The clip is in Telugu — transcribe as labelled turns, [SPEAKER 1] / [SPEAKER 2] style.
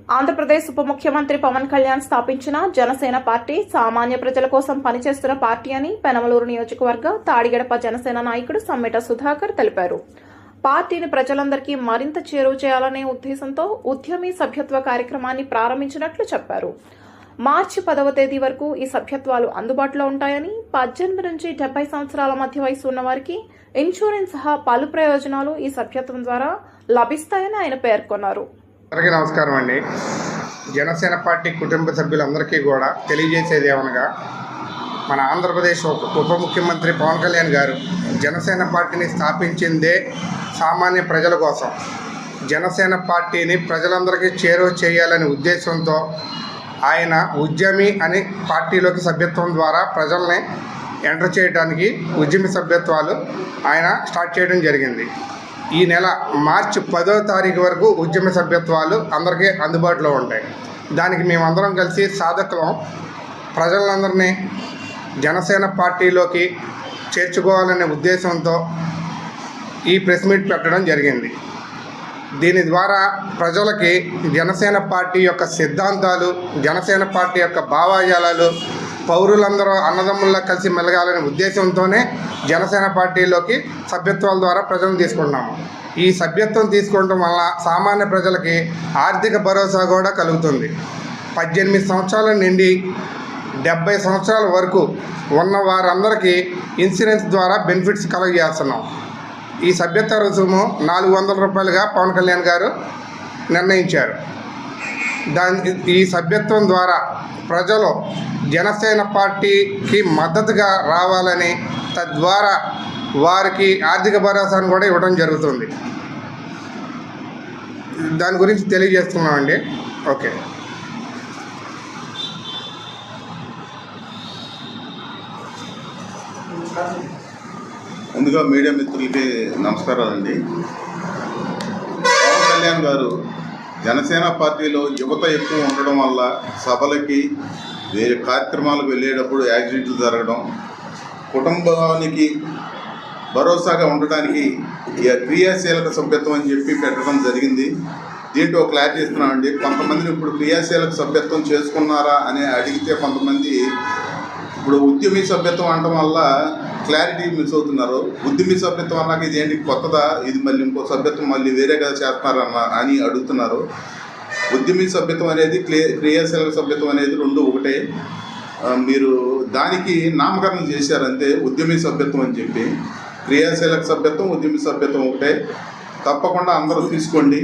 [SPEAKER 1] ఆంధ్రప్రదేశ్ ఉప ముఖ్యమంత్రి పవన్ కళ్యాణ్ స్థాపించిన జనసేన పార్టీ సామాన్య ప్రజల కోసం పనిచేస్తున్న పార్టీ అని పెనమలూరు నియోజకవర్గ తాడిగడప జనసేన నాయకుడు సమ్మెట సుధాకర్ తెలిపారు. పార్టీని ప్రజలందరికీ మరింత చేరువ చేయాలనే ఉద్దేశంతో ఉద్యమి సభ్యత్వ కార్యక్రమాన్ని ప్రారంభించినట్లు చెప్పారు. మార్చి 10వ తేదీ వరకు ఈ సభ్యత్వాలు అందుబాటులో ఉంటాయని, 18 నుంచి 70 సంవత్సరాల మధ్య వయసు ఉన్న వారికి ఇన్సూరెన్స్ సహా పలు ప్రయోజనాలు ఈ సభ్యత్వం ద్వారా లభిస్తాయని ఆయన పేర్కొన్నారు.
[SPEAKER 2] అందరికీ నమస్కారం అండి. జనసేన పార్టీ కుటుంబ సభ్యులందరికీ కూడా తెలియజేసేది ఏమనగా, మన ఆంధ్రప్రదేశ్ ఉప ముఖ్యమంత్రి పవన్ కళ్యాణ్ గారు జనసేన పార్టీని స్థాపించిందే సామాన్య ప్రజల కోసం. జనసేన పార్టీని ప్రజలందరికీ చేరువ చేయాలనే ఉద్దేశంతో ఆయన ఉద్యమి అని పార్టీలోకి సభ్యత్వం ద్వారా ప్రజల్ని ఎంటర్ చేయడానికి ఉద్యమి సభ్యత్వాలు ఆయన స్టార్ట్ చేయడం జరిగింది. ఈ నెల మార్చి 10వ తారీఖు వరకు ఉద్యమ సభ్యత్వాలు అందరికీ అందుబాటులో ఉంటాయి. దానికి మేమందరం కలిసి సాధకులం ప్రజలందరినీ జనసేన పార్టీలోకి చేర్చుకోవాలనే ఉద్దేశంతో ఈ ప్రెస్ మీట్ పెట్టడం జరిగింది. దీని ద్వారా ప్రజలకి జనసేన పార్టీ యొక్క సిద్ధాంతాలు, జనసేన పార్టీ యొక్క భావజాలాలు పౌరులందరూ అన్నదమ్ముల్లా కలిసి మెలగాలనే ఉద్దేశంతోనే జనసేన పార్టీలోకి సభ్యత్వాల ద్వారా ప్రజలను తీసుకుంటున్నాము. ఈ సభ్యత్వం తీసుకోవడం వల్ల సామాన్య ప్రజలకి ఆర్థిక భరోసా కూడా కలుగుతుంది. 18 సంవత్సరాల నుండి 70 సంవత్సరాల వరకు ఉన్న వారందరికీ ఇన్సూరెన్స్ ద్వారా బెనిఫిట్స్ కలగజేస్తున్నాం. ఈ సభ్యత్వ రుసుము 400 రూపాయలుగా పవన్ కళ్యాణ్ గారు నిర్ణయించారు. ఈ సభ్యత్వం ద్వారా ప్రజలు జనసేన పార్టీకి మద్దతుగా రావాలని, తద్వారా వారికి ఆర్థిక భరోసాను కూడా ఇవ్వడం జరుగుతుంది. దాని గురించి తెలియజేస్తున్నామండి. ఓకే.
[SPEAKER 3] ముందుగా మీడియా మిత్రులకి నమస్కారాలండి. పవన్ కళ్యాణ్ గారు జనసేన పార్టీలో యువత ఎక్కువ ఉండడం వల్ల సభలకి వేరే కార్యక్రమాలకు వెళ్ళేటప్పుడు యాక్సిడెంట్లు జరగడం, కుటుంబానికి భరోసాగా ఉండడానికి క్రియాశీలక సభ్యత్వం అని చెప్పి పెట్టడం జరిగింది. దీంట్లో క్లారిటీ ఇస్తున్నామండి. కొంతమందిని ఇప్పుడు క్రియాశీలక సభ్యత్వం చేసుకున్నారా అని అడిగితే కొంతమంది ఇప్పుడు ఉద్యమి సభ్యత్వం అనడం వల్ల క్లారిటీ మిస్ అవుతున్నారు. ఉద్యమి సభ్యత్వం అన్నాక ఇది ఏంటి కొత్తదా, ఇది మళ్ళీ ఇంకో సభ్యత్వం మళ్ళీ వేరేగా చేస్తున్నారన్న అని అడుగుతున్నారు. ఉద్యమి సభ్యత్వం అనేది క్రియాశీలక సభ్యత్వం అనేది రెండు ఒకటే. మీరు దానికి నామకరణం చేశారంతే, ఉద్యమి సభ్యత్వం అని చెప్పి. క్రియాశీలక సభ్యత్వం, ఉద్యమి సభ్యత్వం ఒకటే. తప్పకుండా అందరూ తీసుకొని